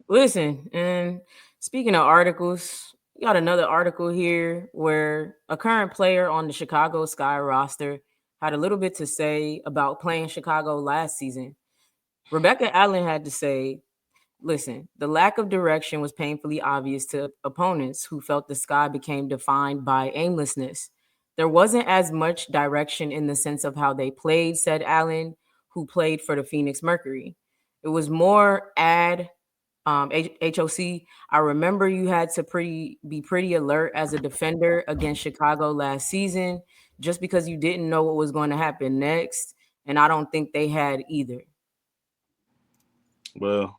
Listen, and speaking of articles, we got another article here where a current player on the Chicago Sky roster had a little bit to say about playing Chicago last season. Rebecca Allen had to say, listen, the lack of direction was painfully obvious to opponents who felt the Sky became defined by aimlessness. There wasn't as much direction in the sense of how they played, said Allen, who played for the Phoenix Mercury. It was more HOC. I remember you had to be pretty alert as a defender against Chicago last season just because you didn't know what was going to happen next. And I don't think they had either. Well,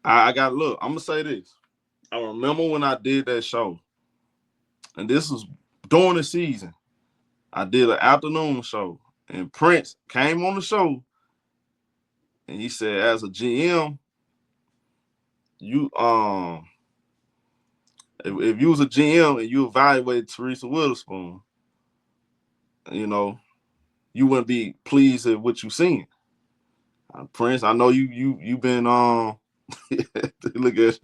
I got to look. I'm gonna say this. I remember when I did that show, and this was during the season. I did an afternoon show, and Prince came on the show, and he said, as a GM, you if you was a GM and you evaluated Teresa Weatherspoon, you know, you wouldn't be pleased at what you seen. Prince, I know you been look at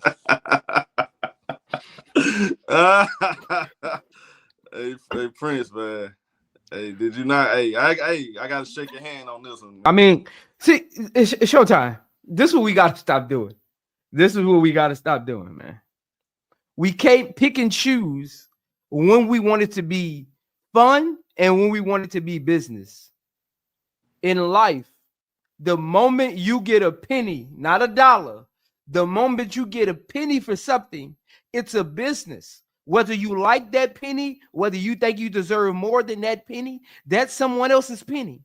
hey Prince, man. Hey, did you not? Hey, I gotta shake your hand on this one. Man. I mean, see, it's showtime. This is what we got to stop doing. This is what we got to stop doing, man. We can't pick and choose when we want it to be fun and when we want it to be business. In life, the moment you get a penny, not a dollar, the moment you get a penny for something, it's a business. Whether you like that penny, whether you think you deserve more than that penny, that's someone else's penny.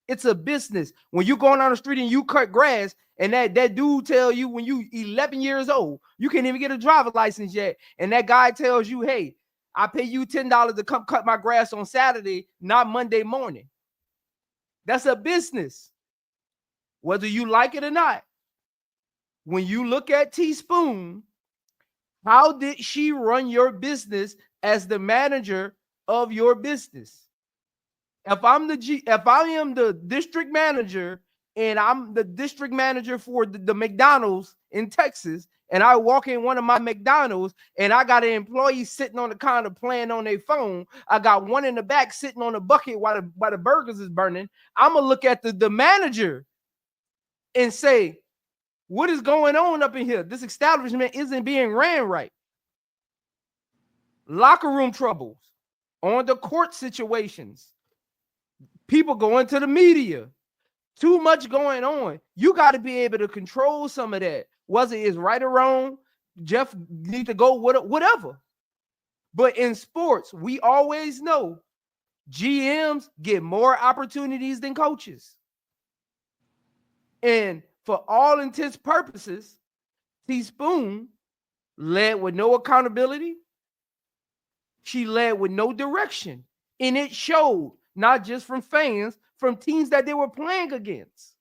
It's a business. When you going down the street and you cut grass, and that dude tell you when you 11 years old, you can't even get a driver's license yet, and that guy tells you, hey, I pay you $10 to come cut my grass on Saturday, not Monday morning. That's a business. Whether you like it or not. When you look at Teaspoon, how did she run your business as the manager of your business? If I am the district manager and I'm the district manager for the McDonald's in Texas, and I walk in one of my McDonald's and I got an employee sitting on the counter playing on their phone, I got one in the back sitting on the bucket while the burgers is burning, I'm gonna look at the manager and say, what is going on up in here? This establishment isn't being ran right. Locker room troubles, on the court situations, people going to the media, too much going on. You got to be able to control some of that. Whether it's right or wrong, Jeff need to go whatever. But in sports, we always know GMs get more opportunities than coaches. And for all intents purposes, Teaspoon led with no accountability. She led with no direction. And it showed, not just from fans, from teams that they were playing against.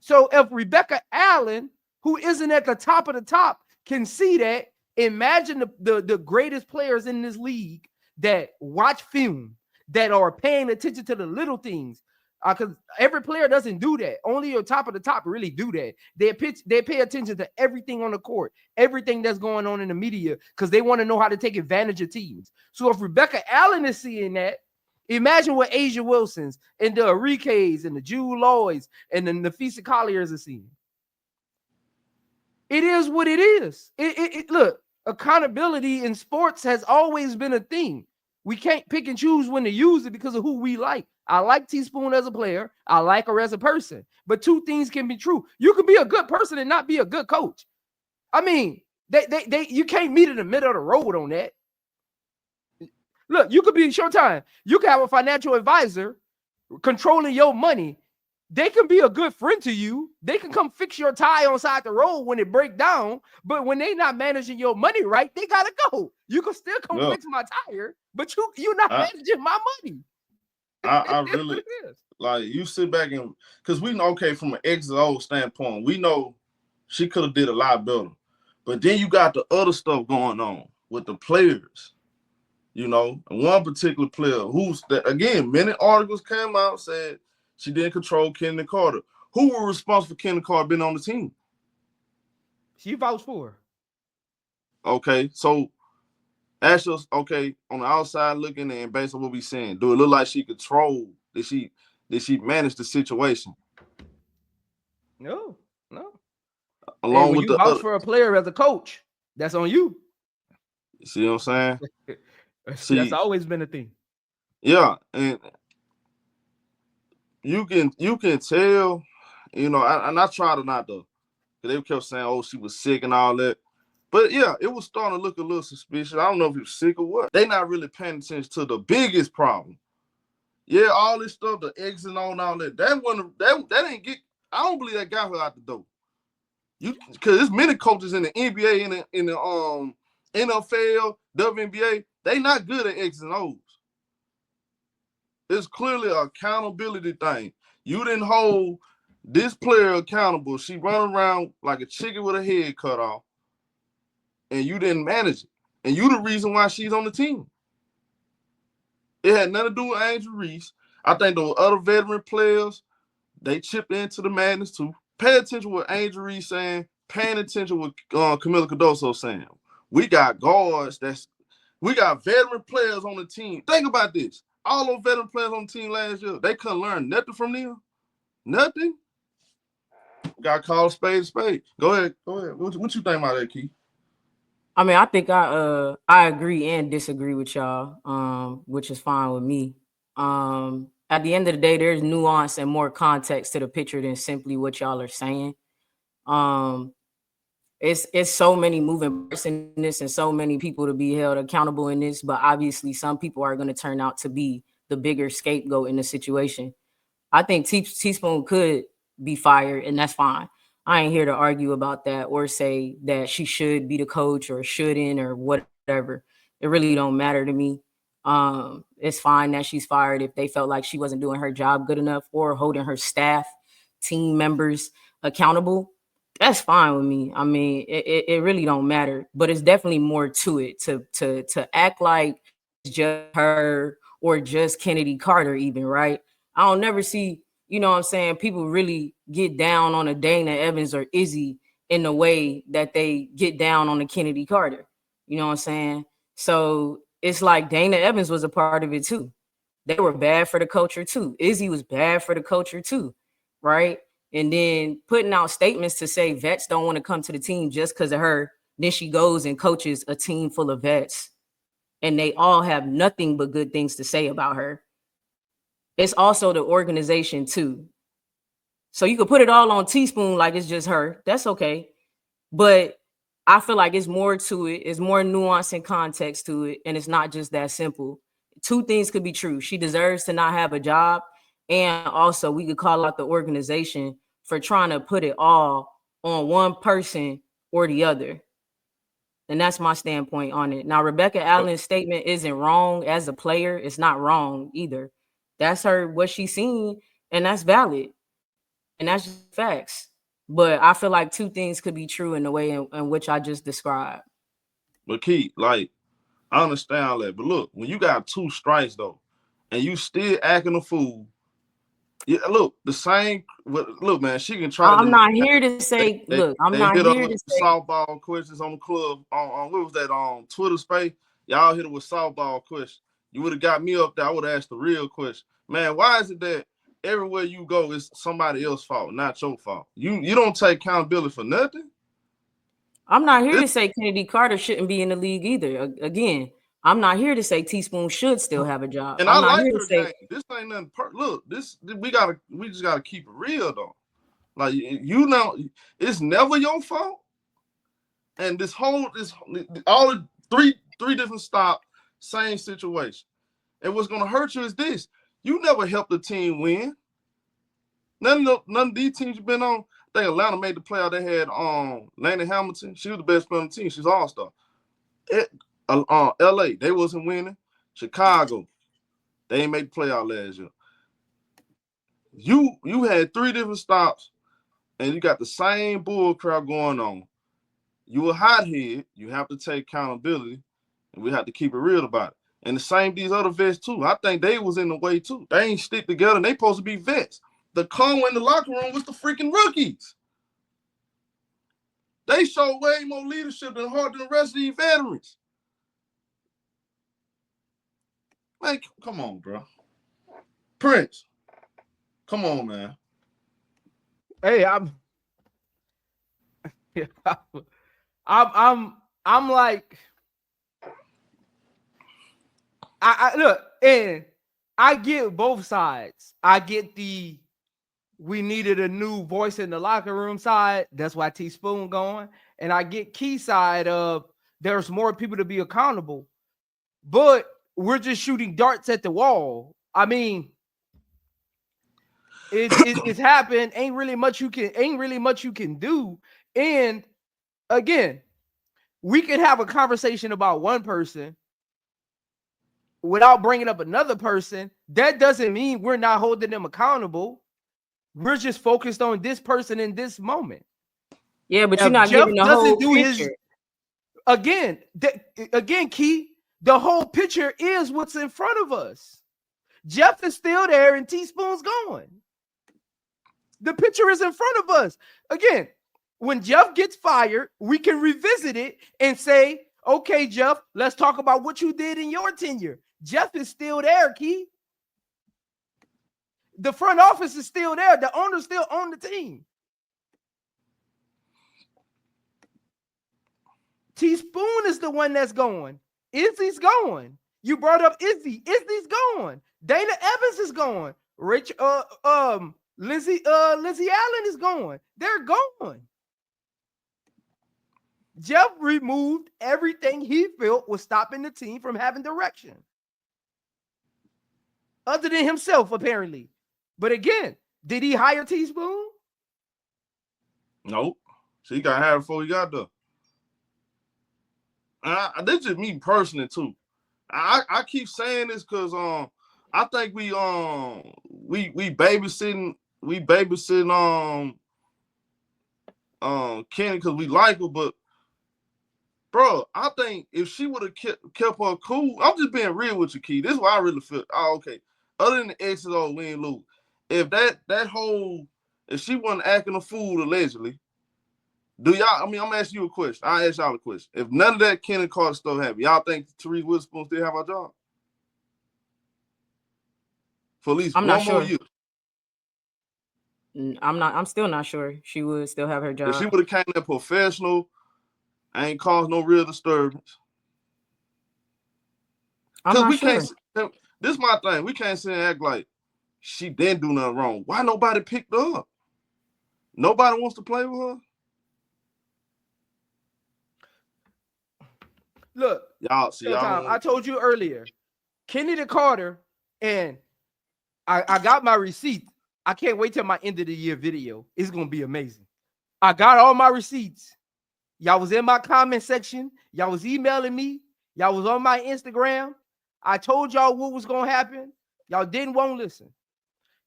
So if Rebecca Allen, who isn't at the top of the top, can see that, imagine the greatest players in this league that watch film, that are paying attention to the little things. Because every player doesn't do that. Only your top of the top really do that. They pay attention to everything on the court, everything that's going on in the media, because they want to know how to take advantage of teams. So if Rebecca Allen is seeing that, imagine what Asia Wilsons and the Enriquez and the Jude Lloyds and the Naphessa Colliers are seeing. It is what it is. Look, accountability in sports has always been a thing. We can't pick and choose when to use it because of who we like. I like Teaspoon as a player. I like her as a person. But two things can be true. You can be a good person and not be a good coach. I mean, you can't meet in the middle of the road on that. Look, you could be Showtime. You can have a financial advisor controlling your money. They can be a good friend to you. They can come fix your tire on side the road when it break down. But when they not managing your money right, they gotta go. You can still come fix my tire, but you're not managing my money. I really like you sit back and because we know, okay, from an XO standpoint, we know she could have did a lot better. But then you got the other stuff going on with the players. You know, and one particular player who's that again, many articles came out said she didn't control Kendall Carter, Who were responsible for Kendall Carter being on the team? She vouched for her. Okay, so ask us, okay, on the outside looking in, based on what we saying, do it look like she controlled? Did she manage the situation? No. Hey, Along when with you the vouch other, for a player as a coach, that's on you. see what I'm saying? That's always been a thing. Yeah, and you can tell, and I tried to not to, because they kept saying, oh, she was sick and all that. But yeah, it was starting to look a little suspicious. I don't know if he was sick or what. They not really paying attention to the biggest problem. Yeah, all this stuff, the X and all that. That ain't get. I don't believe that got her out the door. Because there's many coaches in the NBA, in the NFL, WNBA. They not good at X and O's. It's clearly an accountability thing. You didn't hold this player accountable. She run around like a chicken with her head cut off, and you didn't manage it. And you the reason why she's on the team. It had nothing to do with Angel Reese. I think those other veteran players, they chipped into the madness too. Pay attention what Angel Reese saying. Paying attention what Camila Cardoso saying. We got guards. We got veteran players on the team. Think about this. All those veteran players on the team last year, they couldn't learn nothing from them. Nothing. Got to call a spade a spade. Go ahead. What you think about that, Keith? I mean, I think I agree and disagree with y'all, which is fine with me. At the end of the day, there's nuance and more context to the picture than simply what y'all are saying. It's so many moving parts in this and so many people to be held accountable in this, but obviously some people are going to turn out to be the bigger scapegoat in the situation. I think Teaspoon could be fired, and that's fine. I ain't here to argue about that or say that she should be the coach or shouldn't or whatever. It really don't matter to me. It's fine that she's fired if they felt like she wasn't doing her job good enough or holding her staff, team members accountable. That's fine with me. I mean, it really don't matter, but it's definitely more to it to act like it's just her or just Kennedy Carter even, right? I don't never see, you know what I'm saying, people really get down on a Dana Evans or Izzy in the way that they get down on a Kennedy Carter. You know what I'm saying? So it's like Dana Evans was a part of it too. They were bad for the culture too. Izzy was bad for the culture too, right? And then putting out statements to say vets don't want to come to the team just because of her. Then she goes and coaches a team full of vets, and they all have nothing but good things to say about her. It's also the organization too. So you could put it all on Teaspoon like it's just her. That's okay. But I feel like it's more to it. It's more nuance and context to it. And it's not just that simple. Two things could be true. She deserves to not have a job. And also we could call out the organization for trying to put it all on one person or the other. And that's my standpoint on it. Now, Rebecca Allen's statement isn't wrong as a player. It's not wrong either. That's her, what she's seen, and that's valid. And that's just facts. But I feel like two things could be true in the way in which I just described. But Keith, like, I understand all that. But look, when you got 2 strikes, though, and you still acting a fool, yeah, look, the same. Look, man, she can try. I'm not here to say. Look, I'm not hit her here with to say softball questions on the club on what was that on Twitter space? Y'all hit her with softball questions. You would have got me up there. I would have asked the real question, man. Why is it that everywhere you go is somebody else's fault, not your fault? You don't take accountability for nothing. I'm not here to say Kennedy Carter shouldn't be in the league either. Again, I'm not here to say Teaspoon should still have a job. And I'm I not like here her to say game. This ain't nothing. Look, we just gotta keep it real though. Like it's never your fault. And all the three different stops, same situation. And what's gonna hurt you is this: you never helped the team win. None of these teams you've been on. I think Atlanta made the playoff. They had Laney Hamilton. She was the best player on the team. She's all-star. LA, they wasn't winning. Chicago, they ain't made the playoff last year. You had 3 different stops, and you got the same bull crap going on. You a hothead. You have to take accountability, and we have to keep it real about it. And the same these other vets too. I think they was in the way too. They ain't stick together. And they supposed to be vets. the convo in the locker room was the freaking rookies. They showed way more leadership than the rest of these veterans. Man, come on, bro. Prince, come on, man. Hey, I'm like, I look, and I get both sides. I get we needed a new voice in the locker room side. That's why Teaspoon going. And I get Key side of there's more people to be accountable, but we're just shooting darts at the wall. I mean, it's happened. Ain't really much you can do. And again, we can have a conversation about one person without bringing up another person. That doesn't mean we're not holding them accountable. We're just focused on this person in this moment. Yeah, but you're not giving the whole picture. Again, Key, the whole picture is what's in front of us. Jeff is still there and Teaspoon's gone. The picture is in front of us. Again, when Jeff gets fired, we can revisit it and say, okay, Jeff, let's talk about what you did in your tenure. Jeff is still there, Key. The front office is still there. The owners still own the team. Teaspoon is the one that's going. Izzy's going. You brought up Izzy. Izzy's going. Dana Evans is going. Lindsey Allen is going. They're going. Jeff removed everything he felt was stopping the team from having direction. Other than himself, apparently. But again, did he hire Teaspoon? Nope. So he got hired before he got there. This is just me personally too. I keep saying this because I think we babysitting Kenny because we like her, but bro, I think if she would have kept her cool, I'm just being real with you, Key. This is what I really feel. Oh, okay. Other than the X's or win lose, if if she wasn't acting a fool allegedly, do y'all? I mean, I'm asking you a question. I'll ask y'all a question. If none of that Kenny Carter stuff happened, y'all think Teresa Weatherspoon still have our job for at least one more year? I'm still not sure she would still have her job. If she would have came in professional, ain't caused no real disturbance. I'm not sure. This is my thing. We can't sit and act like she didn't do nothing wrong. Why nobody picked her up? Nobody wants to play with her. Look, y'all. I told you earlier, Kennedy Carter, and I got my receipt. I can't wait till my end of the year video. It's gonna be amazing. I got all my receipts. Y'all was in my comment section. Y'all was emailing me. Y'all was on my Instagram. I told y'all what was gonna happen. Y'all won't listen.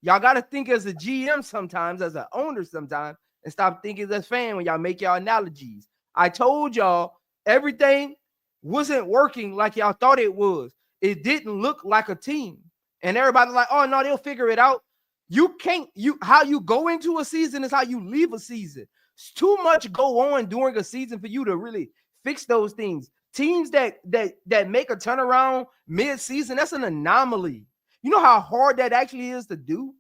Y'all gotta think as a GM sometimes, as an owner sometimes, and stop thinking as a fan when y'all make y'all analogies. I told y'all everything wasn't working like y'all thought it was. It didn't look like a team. And everybody's like, oh no, they'll figure it out. How you go into a season is how you leave a season. It's too much go on during a season for you to really fix those things. Teams that make a turnaround mid-season, that's an anomaly. You know how hard that actually is to do?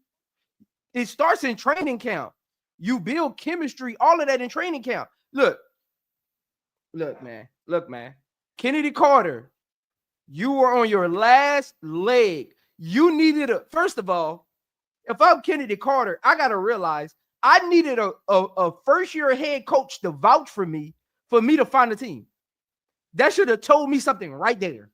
It starts in training camp. You build chemistry, all of that in training camp. Look, man. Kennedy Carter, you were on your last leg. You needed first of all, if I'm Kennedy Carter, I got to realize I needed a first-year head coach to vouch for me to find a team. That should have told me something right there.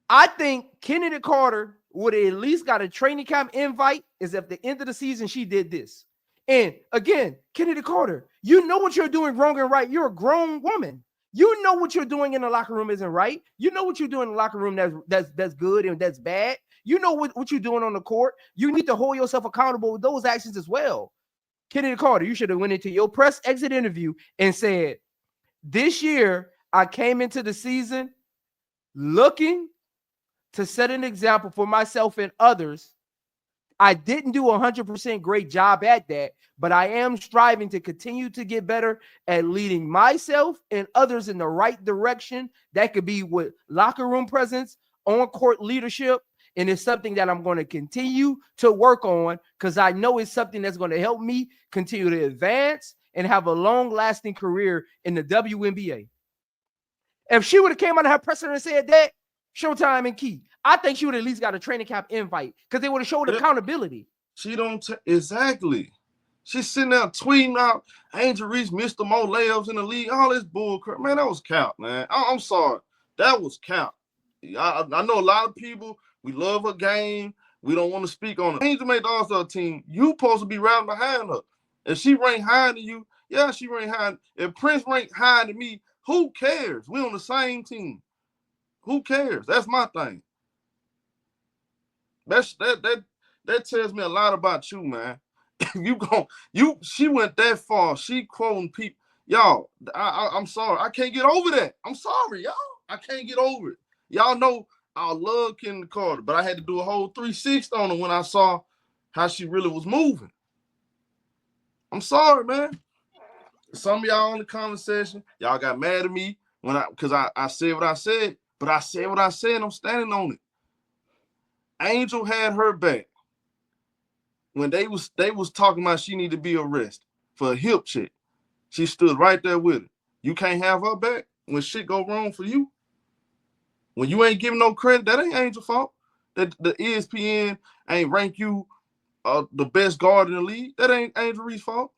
I think Kennedy Carter would have at least got a training camp invite is at the end of the season she did this. And again, Kennedy Carter, you know what you're doing wrong and right. You're a grown woman. You know what you're doing in the locker room isn't right. You know what you're doing in the locker room that's good and that's bad. You know what you're doing on the court. You need to hold yourself accountable with those actions as well. Kennedy Carter, you should have went into your press exit interview and said, this year I came into the season looking to set an example for myself and others. I didn't do 100% great job at that, but I am striving to continue to get better at leading myself and others in the right direction. That could be with locker room presence, on-court leadership, and it's something that I'm going to continue to work on because I know it's something that's going to help me continue to advance and have a long-lasting career in the WNBA. If she would have came out of her presser and said that, Showtime and Key, I think she would at least got a training camp invite because they would have showed accountability. She don't exactly. She's sitting there tweeting out Angel Reese missed the more layups in the league. All this bull crap, man. That was cap, man. I'm sorry, that was cap. I know a lot of people. We love her game. We don't want to speak on it. Angel made the All-Star team. You supposed to be right behind her. If she ranked higher than you, yeah, she ranked high. If Prince ranked higher than me, who cares? We on the same team. Who cares? That's my thing. That tells me a lot about you, man. She went that far. She quoting people. Y'all, I'm sorry. I can't get over that. I'm sorry, y'all. I can't get over it. Y'all know I love Kendall Carter, but I had to do a whole 360 on her when I saw how she really was moving. I'm sorry, man. Some of y'all in the comment section, y'all got mad at me because I said what I said, but I said what I said and I'm standing on it. Angel had her back when they was talking about she needed to be arrested for a hip check. She stood right there with it. You can't have her back when shit go wrong for you. When you ain't giving no credit, that ain't Angel's fault. That the ESPN ain't rank you the best guard in the league. That ain't Angel Reese's fault.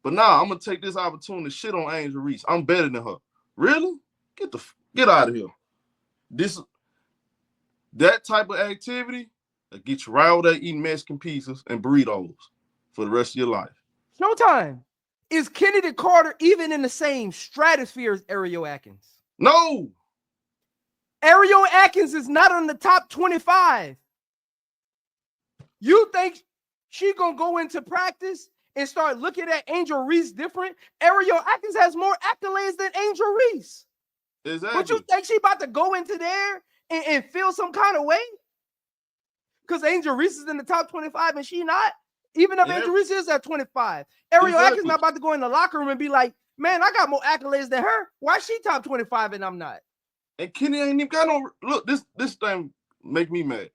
But now I'm gonna take this opportunity to shit on Angel Reese. I'm better than her. Really? Get out of here. That type of activity will get you right over there eating Mexican pizzas and burritos for the rest of your life. Showtime. Is Kennedy Carter even in the same stratosphere as Ariel Atkins? No. Ariel Atkins is not on the top 25. You think she gonna go into practice and start looking at Angel Reese different? Ariel Atkins has more accolades than Angel Reese. Exactly. But you think she about to go into there and feel some kind of way? Because Angel Reese is in the top 25 and she not? Even if Angel Reese is at 25. Ariel Atkins not about to go in the locker room and be like, man, I got more accolades than her. Why is she top 25 and I'm not? And Kenny ain't even got no look. This thing make me mad.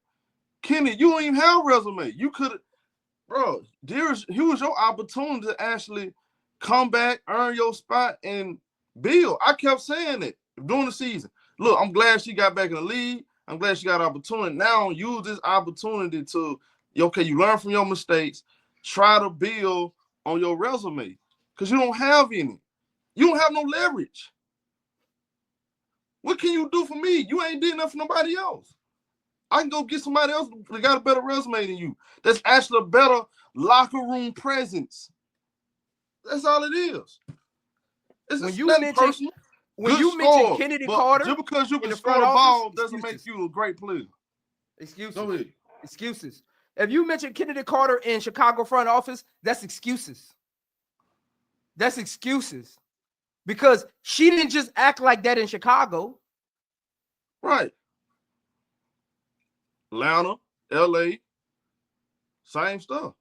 Kenny, you don't even have a resume. You could have, bro. Here's your opportunity to actually come back, earn your spot, and build. I kept saying it during the season. Look, I'm glad she got back in the league. I'm glad she got an opportunity. Now use this opportunity to, okay, you learn from your mistakes. Try to build on your resume because you don't have any. You don't have no leverage. What can you do for me? You ain't did nothing for nobody else. I can go get somebody else that got a better resume than you. That's actually a better locker room presence. That's all it is. It's when you mention Kennedy Carter, just because you can score the ball doesn't make you a great player. Excuses. Go ahead. Excuses. If you mention Kennedy Carter in Chicago front office, that's excuses. That's excuses. Because she didn't just act like that in Chicago. Right. Atlanta, LA, same stuff.